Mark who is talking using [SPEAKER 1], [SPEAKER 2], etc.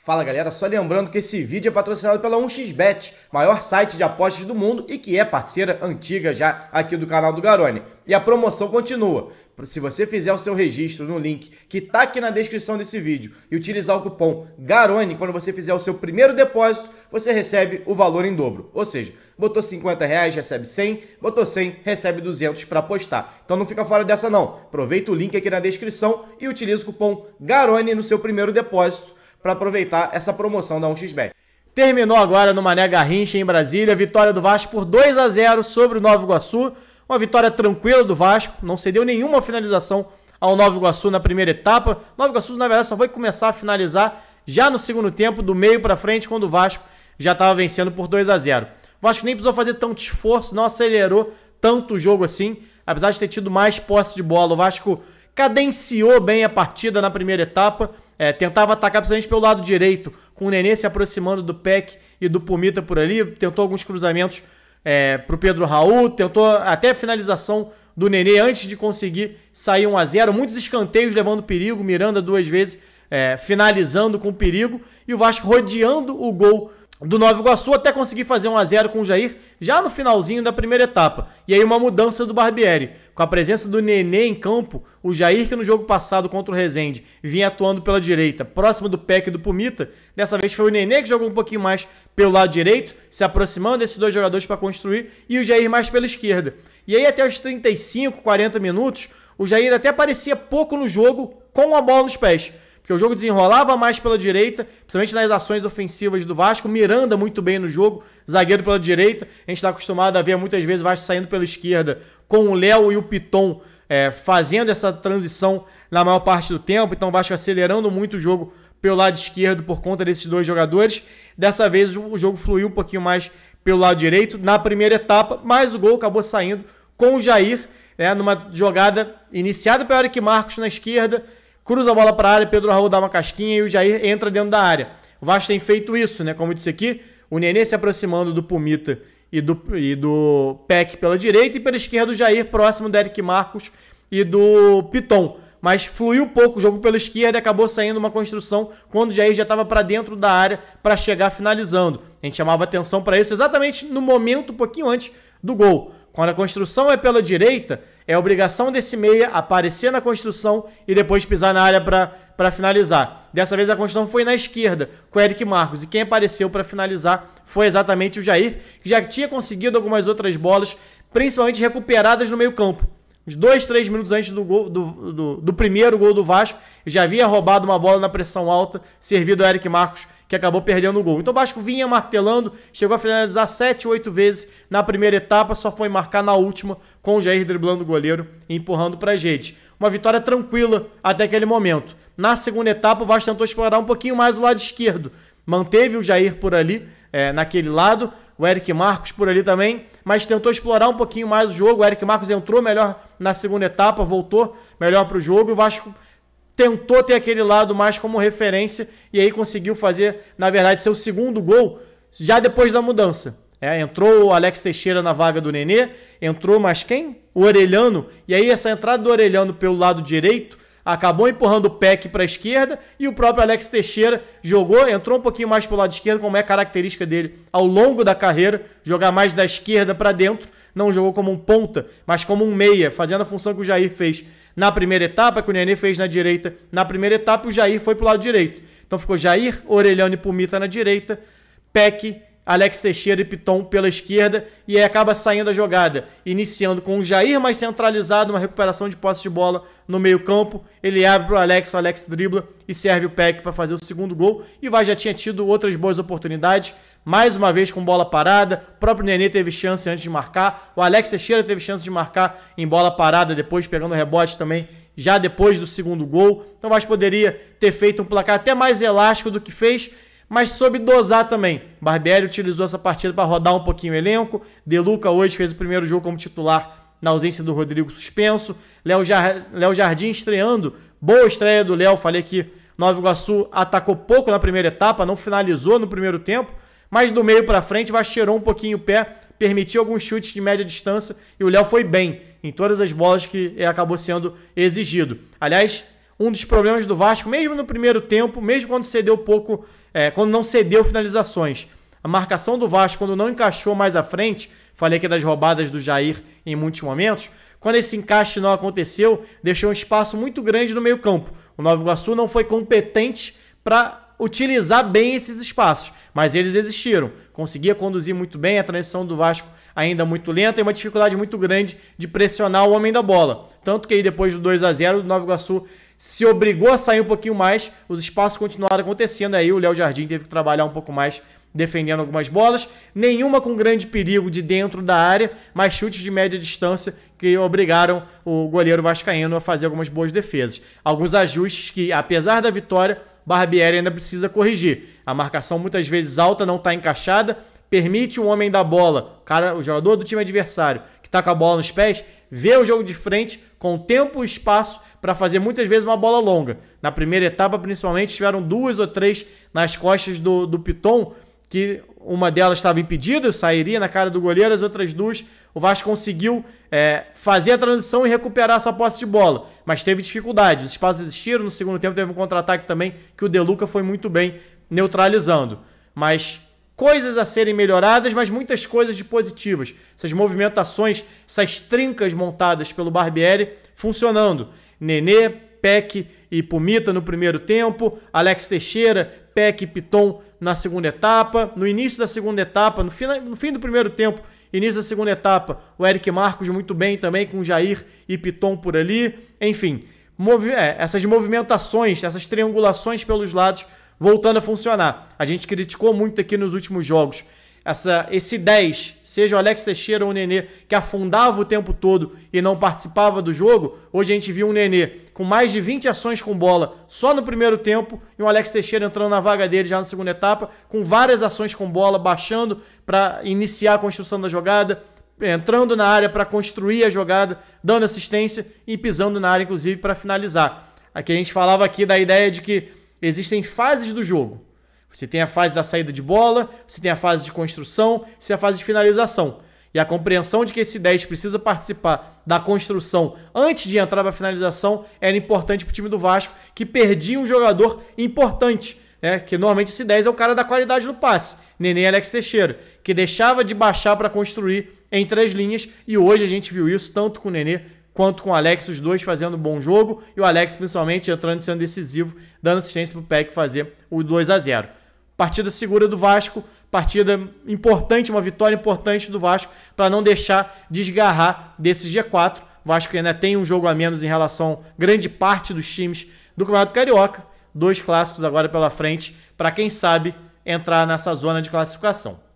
[SPEAKER 1] Fala galera, só lembrando que esse vídeo é patrocinado pela 1xBet, maior site de apostas do mundo e que é parceira antiga já aqui do canal do Garone. E a promoção continua. Se você fizer o seu registro no link que tá aqui na descrição desse vídeo e utilizar o cupom GARONE, quando você fizer o seu primeiro depósito, você recebe o valor em dobro. Ou seja, botou R$50, recebe 100, botou 100, recebe 200 para apostar. Então não fica fora dessa não. Aproveita o link aqui na descrição e utiliza o cupom GARONE no seu primeiro depósito para aproveitar essa promoção da 1xBet. Terminou agora no Mané Garrincha em Brasília, vitória do Vasco por 2-0 sobre o Nova Iguaçu. Uma vitória tranquila do Vasco, não cedeu nenhuma finalização ao Nova Iguaçu na primeira etapa. O Nova Iguaçu, na verdade, só foi começar a finalizar já no segundo tempo, do meio para frente, quando o Vasco já estava vencendo por 2-0. O Vasco nem precisou fazer tanto esforço, não acelerou tanto o jogo assim, apesar de ter tido mais posse de bola. O Vasco cadenciou bem a partida na primeira etapa, tentava atacar principalmente pelo lado direito, com o Nenê se aproximando do Peck e do Pumita por ali, tentou alguns cruzamentos para o Pedro Raul, tentou até a finalização do Nenê antes de conseguir sair 1-0, muitos escanteios levando perigo, Miranda duas vezes finalizando com perigo, e o Vasco rodeando o gol do Nova Iguaçu até conseguir fazer 1-0 com o Jair já no finalzinho da primeira etapa. E aí uma mudança do Barbieri, com a presença do Nenê em campo, o Jair, que no jogo passado contra o Resende vinha atuando pela direita, próximo do Peck e do Pumita, dessa vez foi o Nenê que jogou um pouquinho mais pelo lado direito, se aproximando desses dois jogadores para construir, e o Jair mais pela esquerda. E aí até os 35, 40 minutos, o Jair até aparecia pouco no jogo com a bola nos pés, porque o jogo desenrolava mais pela direita, principalmente nas ações ofensivas do Vasco. Miranda muito bem no jogo, zagueiro pela direita. A gente está acostumado a ver muitas vezes o Vasco saindo pela esquerda com o Léo e o Piton fazendo essa transição na maior parte do tempo. Então o Vasco acelerando muito o jogo pelo lado esquerdo por conta desses dois jogadores. Dessa vez o jogo fluiu um pouquinho mais pelo lado direito na primeira etapa, mas o gol acabou saindo com o Jair, numa jogada iniciada pelo Eric Marcos na esquerda, cruza a bola para a área, Pedro Raul dá uma casquinha e o Jair entra dentro da área. O Vasco tem feito isso, como eu disse aqui, o Nenê se aproximando do Pumita e do Peck pela direita, e pela esquerda o Jair próximo do Eric Marcos e do Piton. Mas fluiu pouco o jogo pela esquerda e acabou saindo uma construção quando o Jair já estava para dentro da área para chegar finalizando. A gente chamava atenção para isso exatamente no momento, um pouquinho antes do gol. Quando a construção é pela direita, é obrigação desse meia aparecer na construção e depois pisar na área para finalizar. Dessa vez a construção foi na esquerda, com o Eric Marcos, e quem apareceu para finalizar foi exatamente o Jair, que já tinha conseguido algumas outras bolas, principalmente recuperadas no meio campo. Uns 2, 3 minutos antes do primeiro gol do Vasco, já havia roubado uma bola na pressão alta, servido ao Eric Marcos, que acabou perdendo o gol. Então o Vasco vinha martelando, chegou a finalizar 7, 8 vezes na primeira etapa, só foi marcar na última, com o Jair driblando o goleiro e empurrando para a rede. Uma vitória tranquila até aquele momento. Na segunda etapa, o Vasco tentou explorar um pouquinho mais o lado esquerdo. Manteve o Jair por ali, naquele lado, o Eric Marcos por ali também, mas tentou explorar um pouquinho mais o jogo. O Eric Marcos entrou melhor na segunda etapa, voltou melhor para o jogo, e o Vasco tentou ter aquele lado mais como referência, e aí conseguiu fazer, na verdade, seu segundo gol já depois da mudança. Entrou o Alex Teixeira na vaga do Nenê, entrou mais quem? O Orelhano, e aí essa entrada do Orelhano pelo lado direito acabou empurrando o Peck para a esquerda, e o próprio Alex Teixeira entrou um pouquinho mais pelo lado esquerdo, como é característica dele ao longo da carreira, jogar mais da esquerda para dentro, não jogou como um ponta, mas como um meia, fazendo a função que o Jair fez na primeira etapa, que o Nenê fez na direita na primeira etapa, e o Jair foi para o lado direito. Então ficou Jair, Orelhano e Pumita na direita, Peck, Alex Teixeira e Piton pela esquerda, e aí acaba saindo a jogada, iniciando com o Jair mais centralizado, uma recuperação de posse de bola no meio campo, ele abre para o Alex dribla e serve o Peck para fazer o segundo gol, e o Vasco já tinha tido outras boas oportunidades, mais uma vez com bola parada, o próprio Nenê teve chance antes de marcar, o Alex Teixeira teve chance de marcar em bola parada, depois pegando rebote também, já depois do segundo gol. Então o Vasco poderia ter feito um placar até mais elástico do que fez, mas soube dosar também. Barbieri utilizou essa partida para rodar um pouquinho o elenco. De Luca hoje fez o primeiro jogo como titular na ausência do Rodrigo suspenso. Léo Jardim estreando. Boa estreia do Léo. Falei que Nova Iguaçu atacou pouco na primeira etapa, não finalizou no primeiro tempo, mas do meio para frente cheirou um pouquinho o pé, permitiu alguns chutes de média distância, e o Léo foi bem em todas as bolas que acabou sendo exigido. Aliás, um dos problemas do Vasco, mesmo no primeiro tempo, mesmo quando cedeu pouco, quando não cedeu finalizações. A marcação do Vasco, quando não encaixou mais à frente, falei aqui das roubadas do Jair em muitos momentos, quando esse encaixe não aconteceu, deixou um espaço muito grande no meio campo. O Nova Iguaçu não foi competente para utilizar bem esses espaços, mas eles existiram. Conseguia conduzir muito bem, a transição do Vasco ainda muito lenta e uma dificuldade muito grande de pressionar o homem da bola. Tanto que aí depois do 2-0, o Nova Iguaçu se obrigou a sair um pouquinho mais, os espaços continuaram acontecendo, aí o Léo Jardim teve que trabalhar um pouco mais defendendo algumas bolas, nenhuma com grande perigo de dentro da área, mas chutes de média distância que obrigaram o goleiro vascaíno a fazer algumas boas defesas. Alguns ajustes que, apesar da vitória, Barbieri ainda precisa corrigir. A marcação muitas vezes alta não está encaixada, permite um homem da bola, o jogador do time adversário, que está com a bola nos pés, ver o jogo de frente com tempo e espaço para fazer muitas vezes uma bola longa. Na primeira etapa, principalmente, tiveram 2 ou 3 nas costas do Piton, que uma delas estava impedida, sairia na cara do goleiro, as outras 2, o Vasco conseguiu fazer a transição e recuperar essa posse de bola, mas teve dificuldade, os espaços existiram, no segundo tempo teve um contra-ataque também, que o De Luca foi muito bem neutralizando, mas coisas a serem melhoradas, mas muitas coisas de positivas, essas movimentações, essas trincas montadas pelo Barbieri funcionando, Nenê, Peck e Pumita no primeiro tempo, Alex Teixeira, Peck e Piton na segunda etapa, no início da segunda etapa, no fim do primeiro tempo, início da segunda etapa, o Eric Marcos muito bem também, com Jair e Piton por ali, enfim, essas movimentações, essas triangulações pelos lados voltando a funcionar. A gente criticou muito aqui nos últimos jogos esse 10, seja o Alex Teixeira ou o Nenê, que afundava o tempo todo e não participava do jogo. Hoje a gente viu um Nenê com mais de 20 ações com bola só no primeiro tempo e um Alex Teixeira entrando na vaga dele já na segunda etapa, com várias ações com bola, baixando para iniciar a construção da jogada, entrando na área para construir a jogada, dando assistência e pisando na área, inclusive, para finalizar. Aqui a gente falava aqui da ideia de que existem fases do jogo. Você tem a fase da saída de bola, você tem a fase de construção, você tem a fase de finalização. E a compreensão de que esse 10 precisa participar da construção antes de entrar para a finalização era importante para o time do Vasco, que perdia um jogador importante, né? Que normalmente esse 10 é o cara da qualidade do passe, Nenê e Alex Teixeira, que deixava de baixar para construir entre as linhas, e hoje a gente viu isso tanto com o Nenê quanto com o Alex, os dois fazendo um bom jogo, e o Alex principalmente entrando e sendo decisivo, dando assistência para o Peck fazer o 2-0. Partida segura do Vasco, partida importante, uma vitória importante do Vasco, para não deixar desgarrar desse G4. O Vasco ainda tem um jogo a menos em relação a grande parte dos times do Campeonato Carioca, 2 clássicos agora pela frente, para quem sabe entrar nessa zona de classificação.